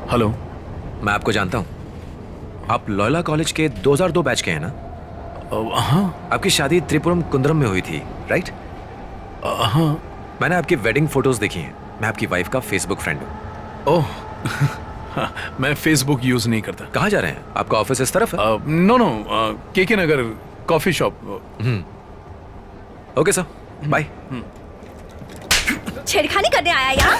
Hello. मैं आपको जानता हूँ। आप लॉयला कॉलेज के 2002 बैच के हैं ना? हाँ। आपकी शादी त्रिपुरम कुंद्रम में हुई थी, राइट? हाँ। मैंने आपकी वेडिंग फोटोज देखी हैं। मैं आपकी वाइफ का फेसबुक फ्रेंड हूँ। ओह मैं फेसबुक यूज नहीं करता। कहाँ जा रहे हैं? आपका ऑफिस इस तरफ है? नो नो, के नगर coffee shop. Okay sir, bye. छेड़खानी करने आया यहाँ?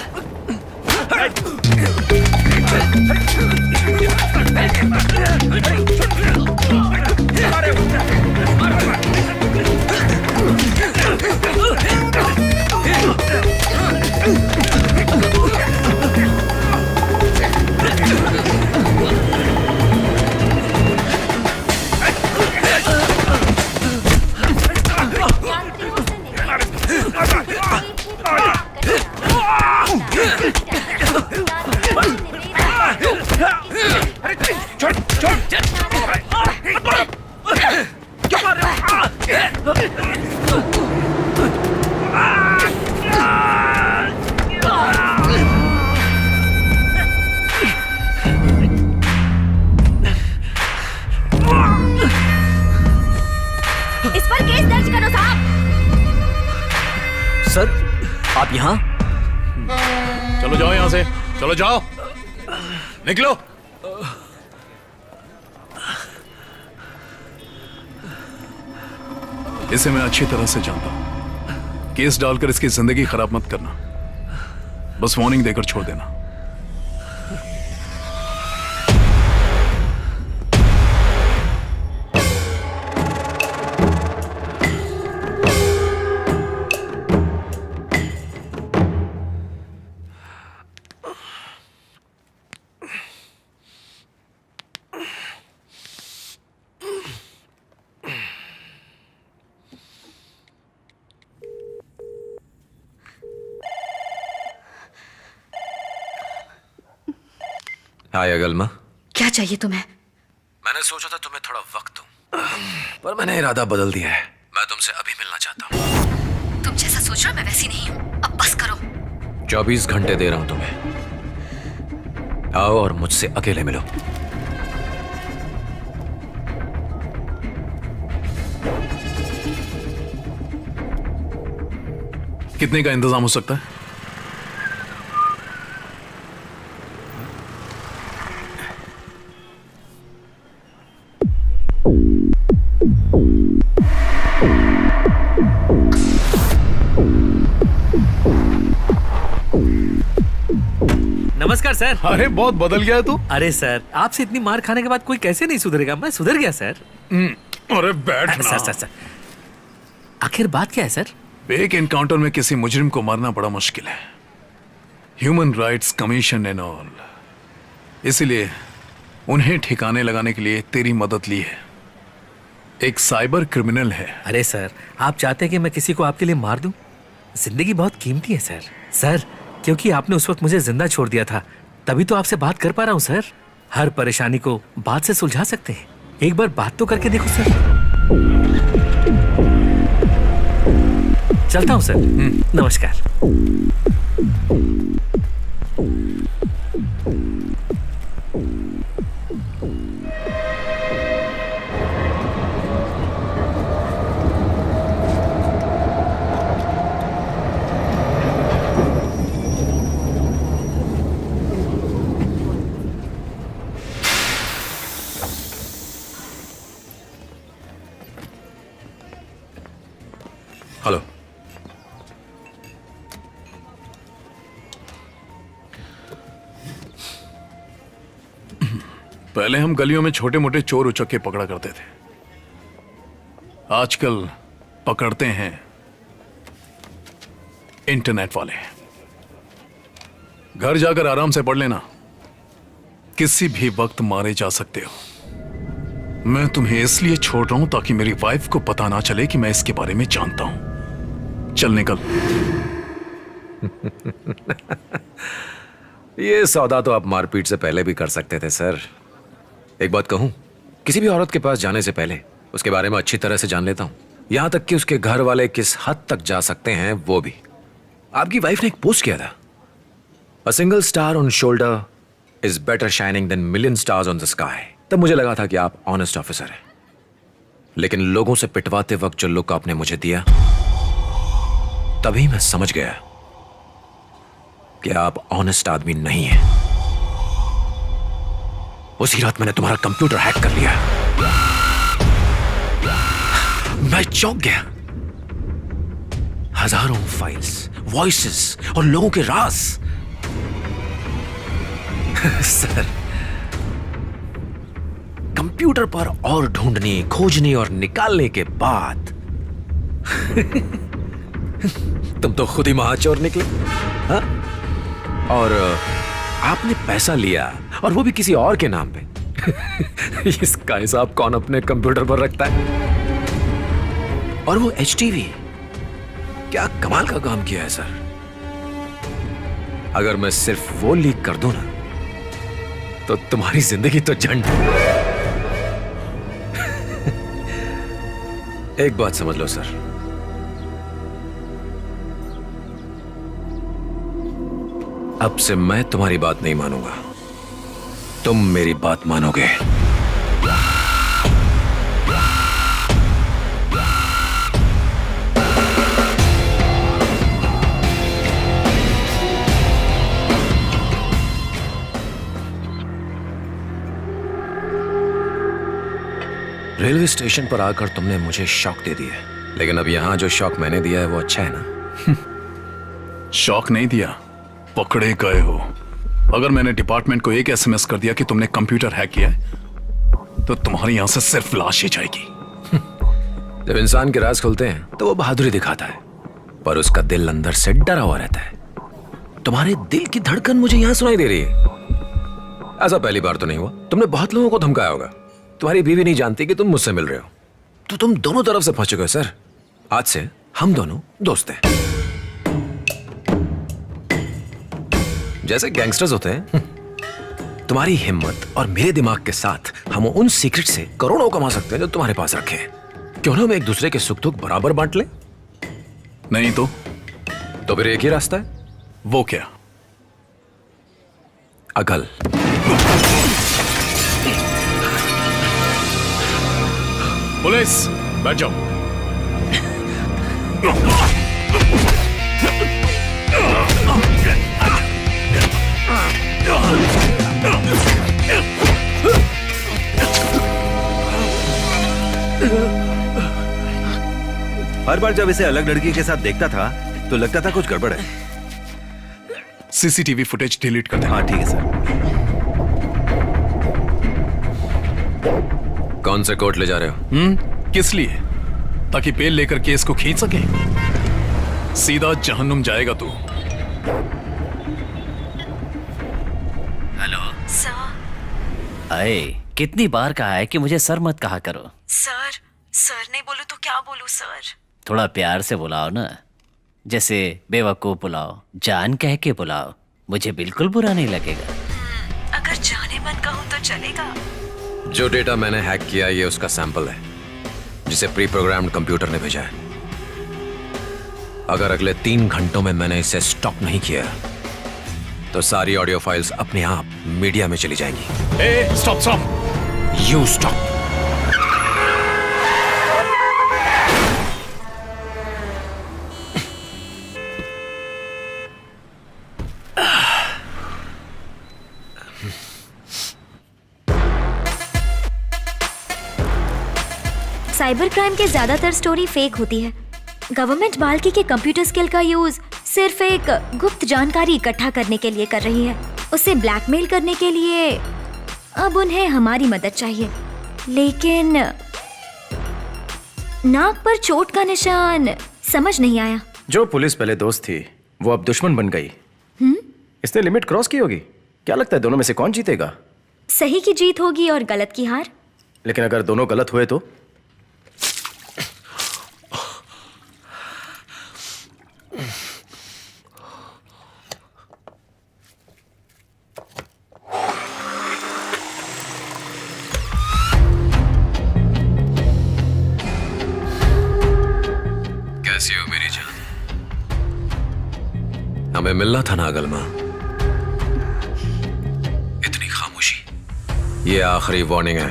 इस पर केस दर्ज करो साहब। सर, आप यहाँ? चलो जाओ यहाँ से, चलो जाओ, निकलो। इसे मैं अच्छी तरह से जानता हूं। केस डालकर इसकी जिंदगी खराब मत करना, बस वार्निंग देकर छोड़ देना। हाय अगलमा। क्या चाहिए तुम्हें? मैंने सोचा था तुम्हें थोड़ा वक्त दूं, पर मैंने इरादा बदल दिया है। मैं तुमसे अभी मिलना चाहता हूँ। तुम जैसा सोच रहे हो मैं वैसी नहीं हूँ। अब बस करो। 24 घंटे दे रहा हूं तुम्हें। आओ और मुझसे अकेले मिलो। कितने का इंतजाम हो सकता है? नमस्कार सर। अरे बहुत बदल गया है तू। अरे सर, आपसे इतनी मार खाने के बाद कोई कैसे नहीं सुधरेगा? मैं सुधर गया सर। अरे बैठ ना। सर, आखिर बात क्या है सर? एक एनकाउंटर में किसी मुजरिम को मारना बड़ा मुश्किल है, human rights commission and all. इसीलिए उन्हें ठिकाने लगाने के लिए तेरी मदद ली है। एक साइबर क्रिमिनल है। अरे सर, आप चाहते हैं कि मैं किसी को आपके लिए मार दूं? जिंदगी बहुत कीमती है सर। सर, क्योंकि आपने उस वक्त मुझे जिंदा छोड़ दिया था, तभी तो आपसे बात कर पा रहा हूं सर। हर परेशानी को बात से सुलझा सकते हैं। एक बार बात तो करके देखो सर। चलता हूं सर। नमस्कार। हेलो। पहले हम गलियों में छोटे मोटे चोर उचक्के पकड़ा करते थे, आजकल पकड़ते हैं इंटरनेट वाले। घर जाकर आराम से पढ़ लेना, किसी भी वक्त मारे जा सकते हो। मैं तुम्हें इसलिए छोड़ रहा हूं ताकि मेरी वाइफ को पता ना चले कि मैं इसके बारे में जानता हूं। चल निकल। ये सौदा तो आप मारपीट से पहले भी कर सकते थे सर। एक बात कहूं, किसी भी औरत के पास जाने से पहले उसके बारे में अच्छी तरह से जान लेता हूं, यहां तक कि उसके घर वाले किस हद तक जा सकते हैं वो भी। आपकी वाइफ ने एक पोस्ट किया था, a single star on shoulder is better shining than million stars on the sky, तब मुझे लगा था कि आप ऑनेस्ट ऑफिसर हैं। लेकिन लोगों से पिटवाते वक्त जो लुक आपने मुझे दिया, तभी मैं समझ गया कि आप ऑनेस्ट आदमी नहीं हैं। उसी रात मैंने तुम्हारा कंप्यूटर हैक कर लिया। मैं चौंक गया। हजारों फाइल्स, वॉइसेस और लोगों के राज। सर, कंप्यूटर पर और ढूंढने, खोजने और निकालने के बाद तुम तो खुद ही महाचोर निकले। हाँ? और आपने पैसा लिया, और वो भी किसी और के नाम पे। इसका हिसाब कौन अपने कंप्यूटर पर रखता है? और वो HTV, क्या कमाल का काम किया है सर। अगर मैं सिर्फ वो लीक कर दूं ना, तो तुम्हारी जिंदगी तो झंड। एक बात समझ लो सर, अब से मैं तुम्हारी बात नहीं मानूंगा, तुम मेरी बात मानोगे। रेलवे स्टेशन पर आकर तुमने मुझे शॉक दे दिया, लेकिन अब यहां जो शॉक मैंने दिया है वो अच्छा है ना? शॉक नहीं दिया, पकड़े गए हो। अगर मैंने डिपार्टमेंट को एक SMS कर दिया कि तुमने कंप्यूटर हैक किया है, तो तुम्हारी यहां से सिर्फ लाश ही जाएगी। जब इंसान के राज खुलते हैं तो वो बहादुरी दिखाता है, पर उसका दिल अंदर से डरा हुआ रहता है। तुम्हारे दिल की धड़कन मुझे यहां सुनाई दे रही है। ऐसा पहली बार तो नहीं हुआ, तुमने बहुत लोगों को धमकाया होगा। तुम्हारी बीवी नहीं जानती कि तुम मुझसे मिल रहे हो, तो तुम दोनों तरफ से फंस चुके हो सर। आज से हम दोनों दोस्त हैं, जैसे गैंगस्टर्स होते हैं। तुम्हारी हिम्मत और मेरे दिमाग के साथ हम उन सीक्रेट से करोड़ों कमा सकते हैं जो तुम्हारे पास रखे हैं। क्यों ना हम एक दूसरे के सुख दुख बराबर बांट लें? नहीं तो फिर एक ही रास्ता है। वो क्या? अकल। पुलिस, बैठ जाओ। हर बार जब इसे अलग लड़की के साथ देखता था तो लगता था कुछ गड़बड़ है। CCTV फुटेज डिलीट कर देना। हाँ ठीक है सर। कौन से कोर्ट ले जा रहे हो? किस लिए? ताकि बेल लेकर केस को खींच सके? सीधा जहन्नुम जाएगा तू। Hello sir. अरे कितनी बार कहा है कि मुझे सर मत कहा करो। सर नहीं बोलूं तो क्या बोलूं सर? थोड़ा प्यार से बुलाओ ना, जैसे बेवकूफ बुलाओ, जान कह के बुलाओ, मुझे बिल्कुल बुरा नहीं लगेगा। अगर जाने मन कहूं तो चलेगा? जो डेटा मैंने हैक किया ये उसका सैंपल है, जिसे प्री प्रोग्राम्ड कंप्यूटर ने भेजा है। अगर अगले 3 घंटों में मैंने इसे स्टॉप नहीं किया तो सारी ऑडियो फाइल्स अपने आप मीडिया में चली जाएंगी। ए, stop. You stop. Cyber crime के ज्यादातर स्टोरी फेक होती है। गवर्नमेंट बाल्की के कंप्यूटर स्किल का यूज सिर्फ एक गुप्त जानकारी इकट्ठा करने के लिए कर रही है, उसे ब्लैकमेल करने के लिए। अब उन्हें हमारी मदद चाहिए, लेकिन नाक पर चोट का निशान समझ नहीं आया। जो पुलिस पहले दोस्त थी वो अब दुश्मन बन गई। इसने लिमिट क्रॉस की होगी। क्या लगता है दोनों में से कौन जीतेगा? सही की जीत होगी और गलत की हार। लेकिन अगर दोनों गलत हुए तो? कैसी हो मेरी जान? हमें मिलना था ना अगल मां। ये आखिरी वार्निंग है।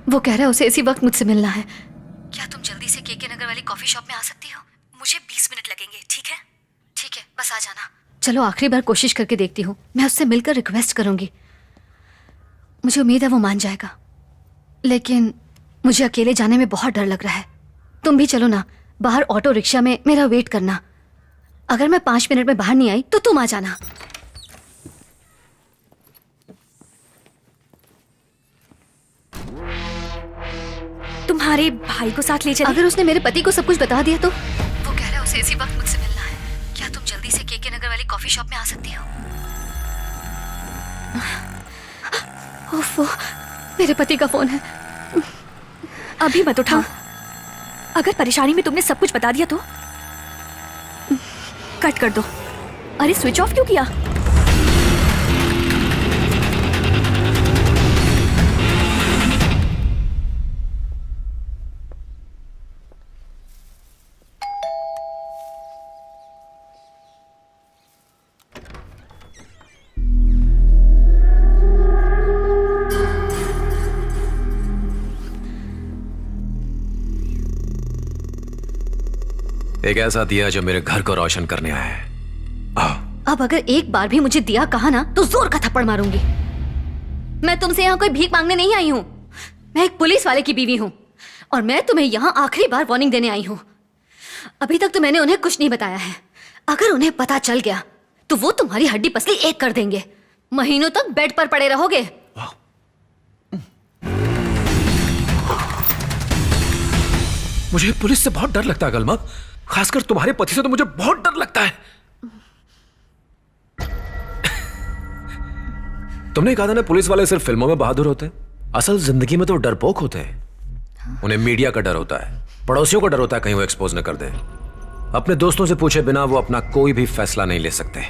वो कह रहा है उसे इसी वक्त मुझसे मिलना है। क्या तुम जल्दी से केके नगर वाली कॉफी शॉप में आ सकती हो? मुझे 20 मिनट लगेंगे, ठीक है? ठीक है, बस आ जाना। चलो आखिरी बार कोशिश करके देखती हूँ। मैं उससे मिलकर रिक्वेस्ट करूंगी। मुझे उम्मीद है वो मान जाएगा, लेकिन मुझे अकेले जाने में बहुत डर लग रहा है। तुम भी चलो ना, बाहर ऑटो रिक्शा में मेरा वेट करना। अगर मैं 5 मिनट में बाहर नहीं आई तो तुम आ जाना। तुम्हारे भाई को साथ ले चले। अगर उसने मेरे पति को सब कुछ बता दिया तो? वो कह रहा है उसे इसी वक्त मुझसे मिलना है। क्या तुम जल्दी से केके नगर वाली कॉफी शॉप में आ सकती हो? ओफो, मेरे पति का फोन है। अभी मत उठाओ। अगर परेशानी में तुमने सब कुछ बता दिया तो कट कर दो। अरे स्विच ऑफ क्यों किया? एक ऐसा दिया जो मेरे घर को रोशन करने आया है। अब अगर एक बार भी मुझे दिया कहा ना तो जोर का थप्पड़ मारूंगी। मैं तुमसे यहाँ कोई भीख मांगने नहीं आई हूँ। मैं एक पुलिस वाले की बीवी हूँ और मैं तुम्हें यहाँ आखिरी बार वार्निंग देने आई हूँ। अभी तक तो मैंने उन्हें कुछ नहीं बताया है। अगर उन्हें पता चल गया तो वो तुम्हारी हड्डी पसली एक कर देंगे। महीनों तक बेड पर पड़े रहोगे। मुझे पुलिस से बहुत डर लगता है गलमा, खासकर तुम्हारे पति से तो मुझे बहुत डर लगता है। तुमने कहा था ना पुलिस वाले सिर्फ फिल्मों में बहादुर होते हैं, असल जिंदगी में तो डरपोक होते हैं। उन्हें मीडिया का डर होता है, पड़ोसियों का डर होता है कहीं वो एक्सपोज न कर दे। अपने दोस्तों से पूछे बिना वो अपना कोई भी फैसला नहीं ले सकते।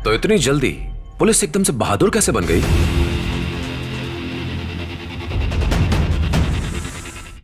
तो इतनी जल्दी पुलिस एकदम से बहादुर कैसे बन गई?